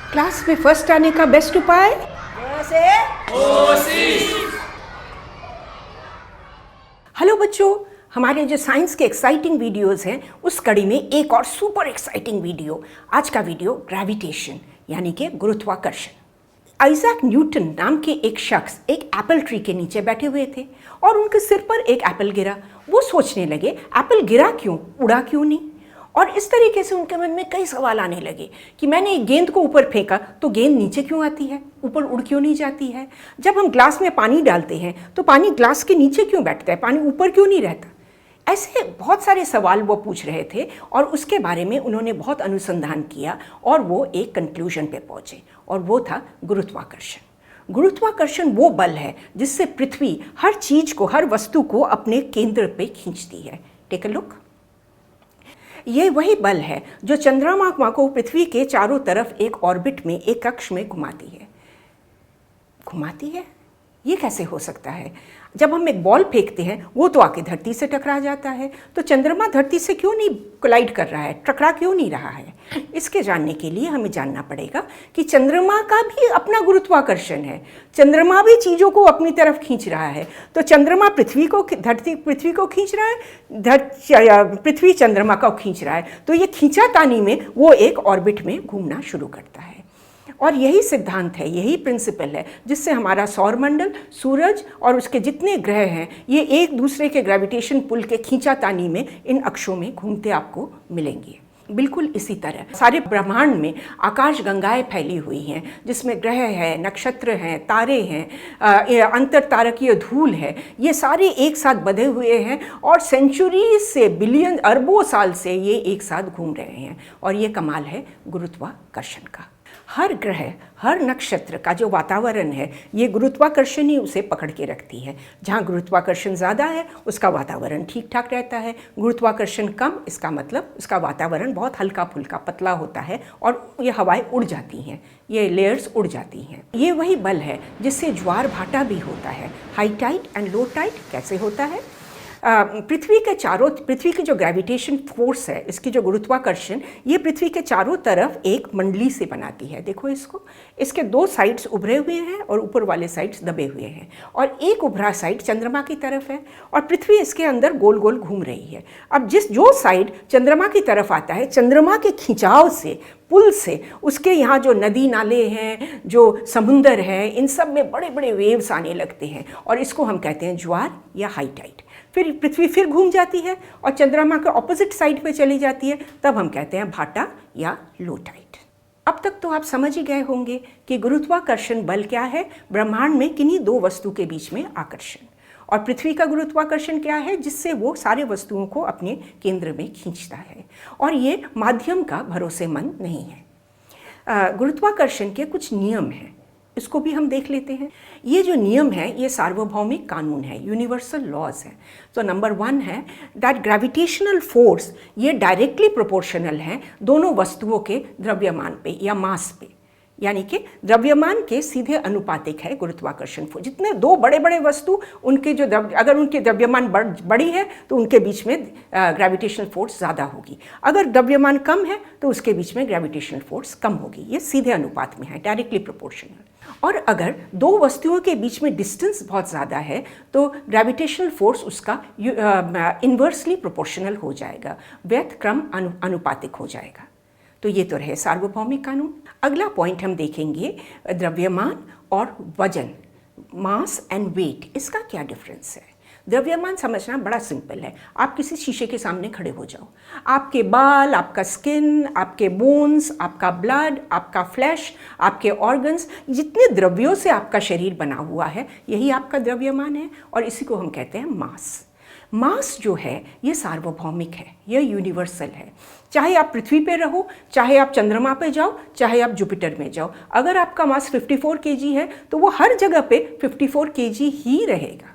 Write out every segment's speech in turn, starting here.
Class में first आने का बेस्ट उपाय हेलो बच्चों, हमारे जो साइंस के एक्साइटिंग वीडियोस हैं उस कड़ी में एक और सुपर एक्साइटिंग वीडियो। आज का वीडियो ग्रेविटेशन यानी कि गुरुत्वाकर्षण। आइजैक न्यूटन नाम के एक शख्स एक एप्पल ट्री के नीचे बैठे हुए थे और उनके सिर पर एक एप्पल गिरा। वो सोचने लगे एप्पल गिरा क्यों, उड़ा क्यों नहीं। और इस तरीके से उनके मन में कई सवाल आने लगे कि मैंने एक गेंद को ऊपर फेंका तो गेंद नीचे क्यों आती है, ऊपर उड़ क्यों नहीं जाती है। जब हम ग्लास में पानी डालते हैं तो पानी ग्लास के नीचे क्यों बैठता है, पानी ऊपर क्यों नहीं रहता। ऐसे बहुत सारे सवाल वो पूछ रहे थे और उसके बारे में उन्होंने बहुत अनुसंधान किया और वो एक कंक्लूजन पे पहुंचे और वो था गुरुत्वाकर्षण। गुरुत्वाकर्षण वो बल है जिससे पृथ्वी हर चीज को, हर वस्तु को अपने केंद्र पे खींचती है। Take a look. ये वही बल है जो चंद्रमा को पृथ्वी के चारों तरफ एक ऑर्बिट में, एक कक्ष में घुमाती है। ये कैसे हो सकता है? जब हम एक बॉल फेंकते हैं वो तो आके धरती से टकरा जाता है, तो चंद्रमा धरती से क्यों नहीं कोलाइड कर रहा है, टकरा क्यों नहीं रहा है? इसके जानने के लिए हमें जानना पड़ेगा कि चंद्रमा का भी अपना गुरुत्वाकर्षण है। चंद्रमा भी चीज़ों को अपनी तरफ खींच रहा है। तो चंद्रमा पृथ्वी को खींच रहा है, पृथ्वी चंद्रमा को खींच रहा है। तो ये खींचातानी में वो एक ऑर्बिट में घूमना शुरू करता है। और यही सिद्धांत है, यही प्रिंसिपल है जिससे हमारा सौरमंडल, सूरज और उसके जितने ग्रह हैं ये एक दूसरे के ग्रेविटेशन पुल के खींचातानी में इन अक्षों में घूमते आपको मिलेंगे। बिल्कुल इसी तरह सारे ब्रह्मांड में आकाश गंगाएं फैली हुई हैं जिसमें ग्रह है, नक्षत्र हैं, तारे हैं, अंतर तारकीय धूल है। ये सारे एक साथ बंधे हुए हैं और सेंचुरी से, बिलियन, अरबों साल से ये एक साथ घूम रहे हैं। और ये कमाल है गुरुत्वाकर्षण का। हर ग्रह, हर नक्षत्र का जो वातावरण है ये गुरुत्वाकर्षण ही उसे पकड़ के रखती है। जहाँ गुरुत्वाकर्षण ज़्यादा है उसका वातावरण ठीक ठाक रहता है, गुरुत्वाकर्षण कम, इसका मतलब उसका वातावरण बहुत हल्का फुल्का पतला होता है और ये हवाएं उड़ जाती हैं, ये लेयर्स उड़ जाती हैं। ये वही बल है जिससे ज्वार भाटा भी होता है। High tide and low tide कैसे होता है? पृथ्वी की जो ग्रेविटेशन फोर्स है, इसकी जो गुरुत्वाकर्षण, ये पृथ्वी के चारों तरफ एक मंडली से बनाती है। देखो इसको, इसके दो साइड्स उभरे हुए हैं और ऊपर वाले साइड्स दबे हुए हैं और एक उभरा साइड चंद्रमा की तरफ है और पृथ्वी इसके अंदर गोल गोल घूम रही है। अब जो साइड चंद्रमा की तरफ आता है, चंद्रमा के खिंचाव से, पुल से, उसके यहाँ जो नदी नाले हैं, जो समुंदर है, इन सब में बड़े बड़े वेव्स आने लगते हैं और इसको हम कहते हैं ज्वार या हाई टाइड। फिर पृथ्वी फिर घूम जाती है और चंद्रमा के ऑपोजिट साइड पे चली जाती है, तब हम कहते हैं भाटा या लो टाइड। अब तक तो आप समझ ही गए होंगे कि गुरुत्वाकर्षण बल क्या है। ब्रह्मांड में किन्हीं दो वस्तु के बीच में आकर्षण, और पृथ्वी का गुरुत्वाकर्षण क्या है, जिससे वो सारे वस्तुओं को अपने केंद्र में खींचता है और ये माध्यम का भरोसेमंद नहीं है। गुरुत्वाकर्षण के कुछ नियम हैं, इसको भी हम देख लेते हैं। ये जो नियम है ये सार्वभौमिक कानून है, यूनिवर्सल लॉज है। तो नंबर 1 है दैट ग्रेविटेशनल फोर्स ये डायरेक्टली प्रोपोर्शनल है दोनों वस्तुओं के द्रव्यमान पे या मास पे, यानी कि द्रव्यमान के सीधे अनुपातिक है गुरुत्वाकर्षण फोर्स। जितने दो बड़े बड़े वस्तु, उनके जो अगर उनके द्रव्यमान बड़ी है तो उनके बीच में ग्रेविटेशनल फोर्स ज़्यादा होगी, अगर द्रव्यमान कम है तो उसके बीच में ग्रेविटेशनल फोर्स कम होगी। ये सीधे अनुपात में है, डायरेक्टली प्रोपोर्शनल। और अगर दो वस्तुओं के बीच में डिस्टेंस बहुत ज़्यादा है तो ग्रेविटेशनल फोर्स उसका इन्वर्सली प्रोपोर्शनल हो जाएगा, व्यतक्रम अनुपातिक हो जाएगा। तो ये तो रहे सार्वभौमिक कानून। अगला पॉइंट हम देखेंगे द्रव्यमान और वजन, मास एंड वेट, इसका क्या डिफरेंस है। द्रव्यमान समझना बड़ा सिंपल है। आप किसी शीशे के सामने खड़े हो जाओ, आपके बाल, आपका स्किन, आपके बोन्स, आपका ब्लड, आपका फ्लैश, आपके ऑर्गन्स, जितने द्रव्यों से आपका शरीर बना हुआ है यही आपका द्रव्यमान है और इसी को हम कहते हैं मास। मास जो है ये सार्वभौमिक है, ये यूनिवर्सल है। चाहे आप पृथ्वी पे रहो, चाहे आप चंद्रमा पे जाओ, चाहे आप जुपिटर में जाओ, अगर आपका मास 54 kg है तो वो हर जगह पे 54 kg ही रहेगा।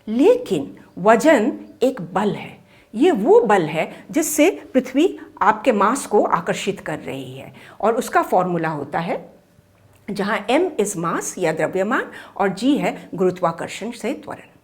लेकिन वजन एक बल है, ये वो बल है जिससे पृथ्वी आपके मास को आकर्षित कर रही है और उसका फॉर्मूला होता है जहाँ m इज मास या द्रव्यमान और g है गुरुत्वाकर्षण से त्वरण।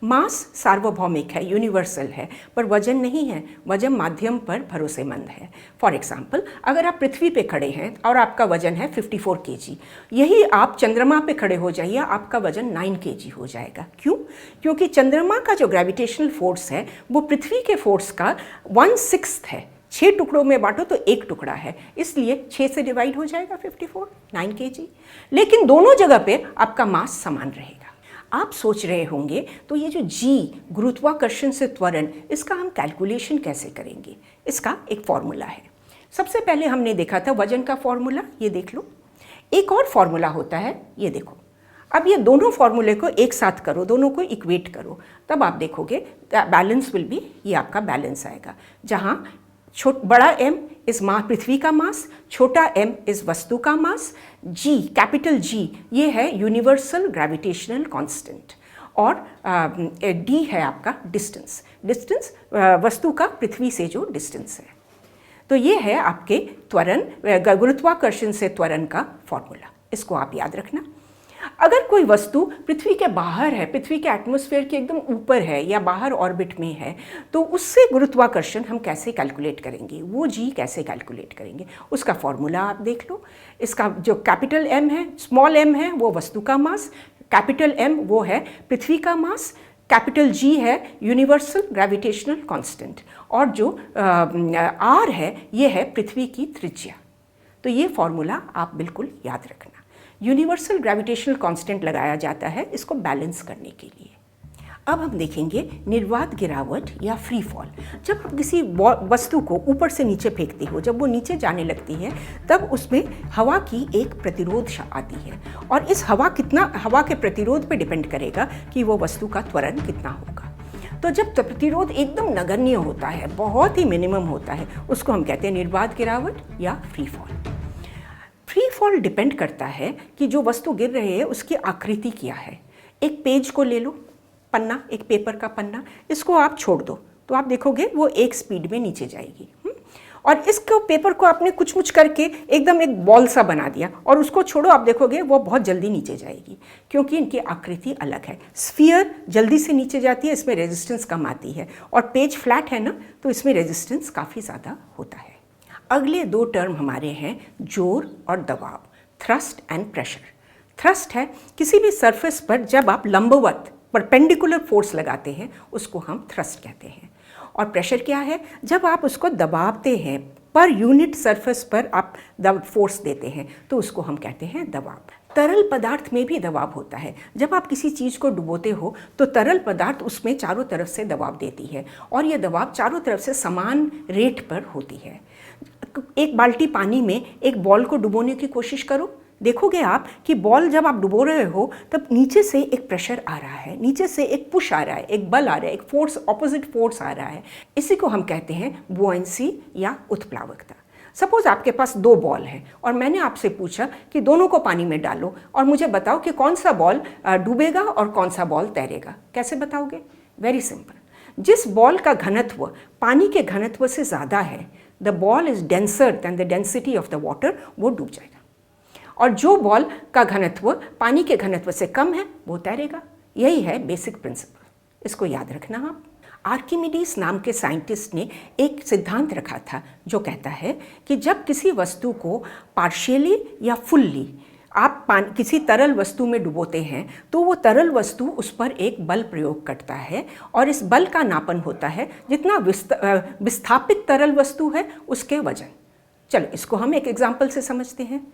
मास सार्वभौमिक है, यूनिवर्सल है, पर वजन नहीं है। वजन माध्यम पर भरोसेमंद है। फॉर एग्जाम्पल, अगर आप पृथ्वी पे खड़े हैं और आपका वजन है 54 kg, यही आप चंद्रमा पे खड़े हो जाइए, आपका वजन 9 kg हो जाएगा। क्यों? क्योंकि चंद्रमा का जो ग्रेविटेशनल फोर्स है वो पृथ्वी के फोर्स का 1/6 है। 6 टुकड़ों में बांटो तो 1 टुकड़ा है, इसलिए 6 से डिवाइड हो जाएगा 54, 9 kg। लेकिन दोनों जगह पे आपका मास समान रहेगा। आप सोच रहे होंगे तो ये जो जी, गुरुत्वाकर्षण से त्वरण, इसका हम कैलकुलेशन कैसे करेंगे? इसका एक फॉर्मूला है। सबसे पहले हमने देखा था वजन का फॉर्मूला, ये देख लो। एक और फॉर्मूला होता है, ये देखो। अब ये दोनों फॉर्मूले को एक साथ करो, दोनों को इक्वेट करो, तब आप देखोगे बैलेंस विल बी, ये आपका बैलेंस आएगा, जहाँ बड़ा M इस पृथ्वी का मास, छोटा m इस वस्तु का मास, G, कैपिटल G, ये है यूनिवर्सल ग्रेविटेशनल कांस्टेंट, और D है आपका डिस्टेंस। डिस्टेंस वस्तु का पृथ्वी से जो डिस्टेंस है। तो ये है आपके त्वरण, गुरुत्वाकर्षण से त्वरण का फॉर्मूला। इसको आप याद रखना। अगर कोई वस्तु पृथ्वी के बाहर है, पृथ्वी के एटमॉस्फेयर के एकदम ऊपर है या बाहर ऑर्बिट में है, तो उससे गुरुत्वाकर्षण हम कैसे कैलकुलेट करेंगे, वो जी कैसे कैलकुलेट करेंगे, उसका फॉर्मूला आप देख लो। इसका जो कैपिटल M है, स्मॉल m है, वो वस्तु का मास, कैपिटल M वो है पृथ्वी का मास, कैपिटल G है यूनिवर्सल ग्रेविटेशनल कांस्टेंट, और जो R है ये है पृथ्वी की त्रिज्या। तो ये फॉर्मूला आप बिल्कुल याद रखना। यूनिवर्सल ग्रेविटेशनल कांस्टेंट लगाया जाता है इसको बैलेंस करने के लिए। अब हम देखेंगे निर्वात गिरावट या फ्री फॉल। जब आप किसी वस्तु को ऊपर से नीचे फेंकते हो, जब वो नीचे जाने लगती है, तब उसमें हवा की एक प्रतिरोध आती है, और इस हवा के प्रतिरोध पे डिपेंड करेगा कि वो वस्तु का त्वरण कितना होगा। तो जब प्रतिरोध एकदम नगण्य होता है, बहुत ही मिनिमम होता है, उसको हम कहते हैं निर्वात गिरावट या free fall. Free fall depend करता है कि जो वस्तु गिर रही है उसकी आकृति क्या है। एक पेज को ले लो, पन्ना, एक पेपर का पन्ना, इसको आप छोड़ दो तो आप देखोगे वो एक स्पीड में नीचे जाएगी। और इसको पेपर को आपने कुछ करके एकदम एक बॉल सा बना दिया और उसको छोड़ो, आप देखोगे वो बहुत जल्दी नीचे जाएगी, क्योंकि इनकी आकृति अलग है। स्फीयर जल्दी से नीचे जाती है, इसमें रेजिस्टेंस कम आती है, और पेज फ्लैट है ना, तो इसमें रेजिस्टेंस काफ़ी ज़्यादा होता है। अगले 2 टर्म हमारे हैं जोर और दबाव, थ्रस्ट एंड प्रेशर। थ्रस्ट है किसी भी सरफेस पर जब आप लंबवत परपेंडिकुलर फोर्स लगाते हैं, उसको हम थ्रस्ट कहते हैं। और प्रेशर क्या है? जब आप उसको दबाते हैं, पर यूनिट सरफेस पर आप फोर्स देते हैं, तो उसको हम कहते हैं दबाव। तरल पदार्थ में भी दबाव होता है। जब आप किसी चीज़ को डुबोते हो तो तरल पदार्थ उसमें चारों तरफ से दबाव देती है, और ये दबाव चारों तरफ से समान रेट पर होती है। एक बाल्टी पानी में एक बॉल को डुबोने की कोशिश करो, देखोगे आप कि बॉल जब आप डुबो रहे हो तब नीचे से एक प्रेशर आ रहा है, नीचे से एक पुश आ रहा है, एक बल आ रहा है, एक फोर्स, ऑपोजिट फोर्स आ रहा है। इसी को हम कहते हैं बुओयंसी या उत्प्लावकता। सपोज आपके पास 2 बॉल हैं और मैंने आपसे पूछा कि दोनों को पानी में डालो और मुझे बताओ कि कौन सा बॉल डूबेगा और कौन सा बॉल तैरेगा। कैसे बताओगे? Very simple. जिस बॉल का घनत्व पानी के घनत्व से ज़्यादा है, the ball is denser than the density of the water, वो डूब जाएगा। और जो बॉल का घनत्व पानी के घनत्व से कम है, वो तैरेगा। यही है बेसिक प्रिंसिपल, इसको याद रखना आप। आर्किमिडीज नाम के साइंटिस्ट ने एक सिद्धांत रखा था जो कहता है कि जब किसी वस्तु को पार्शियली या फुल्ली आप किसी तरल वस्तु में डुबोते हैं, तो वो तरल वस्तु उस पर एक बल प्रयोग करता है, और इस बल का नापन होता है जितना विस्थापित तरल वस्तु है उसके वजन। चलो इसको हम एक एग्जाम्पल से समझते हैं।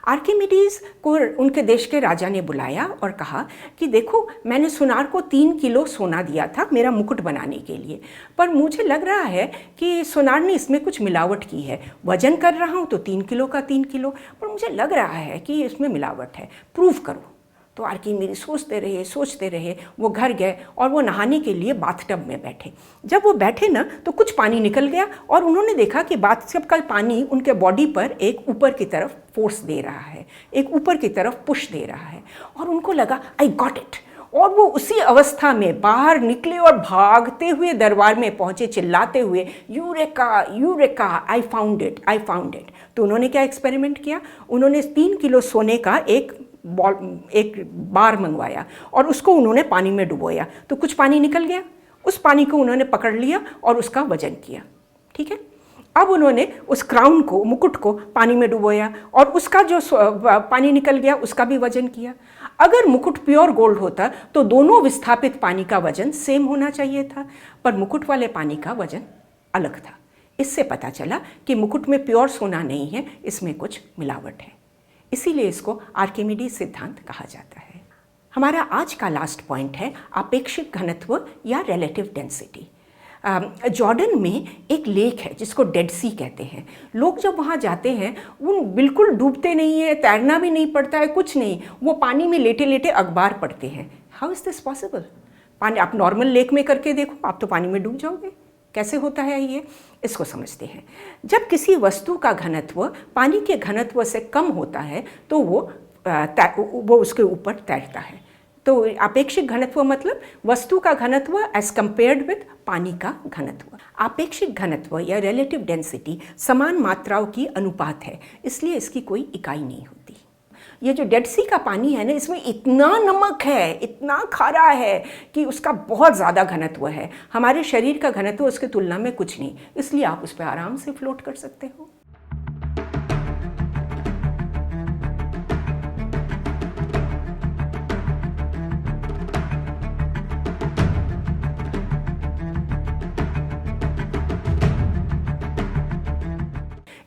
आर्किमिडीज को उनके देश के राजा ने बुलाया और कहा कि देखो, मैंने सुनार को 3 किलो सोना दिया था मेरा मुकुट बनाने के लिए, पर मुझे लग रहा है कि सोनार ने इसमें कुछ मिलावट की है। वजन कर रहा हूँ तो 3 किलो का 3 किलो, पर मुझे लग रहा है कि इसमें मिलावट है, प्रूव करो। तो आर्किमिडीज सोचते रहे। वो घर गए और वो नहाने के लिए बाथटब में बैठे। जब वो बैठे ना, तो कुछ पानी निकल गया और उन्होंने देखा कि बाथटब का पानी उनके बॉडी पर एक ऊपर की तरफ फोर्स दे रहा है, एक ऊपर की तरफ पुश दे रहा है, और उनको लगा आई गॉट इट। और वो उसी अवस्था में बाहर निकले और भागते हुए दरबार में पहुंचे, चिल्लाते हुए, eureka eureka, I found it, I found it. तो उन्होंने क्या एक्सपेरिमेंट किया? उन्होंने 3 किलो सोने का एक एक बार मंगवाया और उसको उन्होंने पानी में डुबोया, तो कुछ पानी निकल गया, उस पानी को उन्होंने पकड़ लिया और उसका वजन किया। ठीक है, अब उन्होंने उस क्राउन को, मुकुट को पानी में डुबोया और उसका जो पानी निकल गया उसका भी वजन किया। अगर मुकुट प्योर गोल्ड होता तो दोनों विस्थापित पानी का वजन सेम होना चाहिए था, पर मुकुट वाले पानी का वजन अलग था। इससे पता चला कि मुकुट में प्योर सोना नहीं है, इसमें कुछ मिलावट है। इसीलिए इसको आर्किमिडीज सिद्धांत कहा जाता है। हमारा आज का लास्ट पॉइंट है आपेक्षिक घनत्व या रिलेटिव डेंसिटी। जॉर्डन में एक लेक है जिसको डेड सी कहते हैं। लोग जब वहाँ जाते हैं वो बिल्कुल डूबते नहीं है, तैरना भी नहीं पड़ता है, कुछ नहीं, वो पानी में लेटे लेटे अखबार पढ़ते हैं। How is this possible? पानी आप नॉर्मल लेक में करके देखो, आप तो पानी में डूब जाओगे। कैसे होता है ये? इसको समझते हैं। जब किसी वस्तु का घनत्व पानी के घनत्व से कम होता है तो वो उसके ऊपर तैरता है। तो आपेक्षिक घनत्व मतलब वस्तु का घनत्व एज कंपेयर्ड विद पानी का घनत्व। आपेक्षिक घनत्व या रिलेटिव डेंसिटी समान मात्राओं की अनुपात है, इसलिए इसकी कोई इकाई नहीं होती। ये जो डेड सी का पानी है ना, इसमें इतना नमक है, इतना खारा है कि उसका बहुत ज़्यादा घनत्व है। हमारे शरीर का घनत्व उसकी तुलना में कुछ नहीं, इसलिए आप उस पर आराम से फ्लोट कर सकते हो।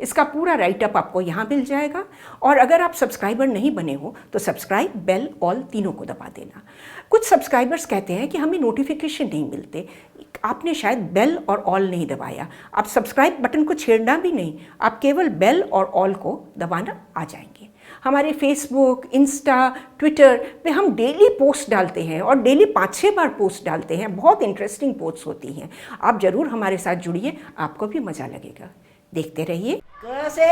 इसका पूरा राइटअप आपको यहाँ मिल जाएगा। और अगर आप सब्सक्राइबर नहीं बने हो तो सब्सक्राइब, बेल, ऑल तीनों को दबा देना। कुछ सब्सक्राइबर्स कहते हैं कि हमें नोटिफिकेशन नहीं मिलते। आपने शायद बेल और ऑल नहीं दबाया। आप सब्सक्राइब बटन को छेड़ना भी नहीं, आप केवल बेल और ऑल को दबाना आ जाएंगे। हमारे फेसबुक, इंस्टा, ट्विटर पे हम डेली पोस्ट डालते हैं और डेली 5-6 बार पोस्ट डालते हैं। बहुत इंटरेस्टिंग पोस्ट होती हैं। आप ज़रूर हमारे साथ जुड़िए, आपको भी मज़ा लगेगा। देखते रहिए। क से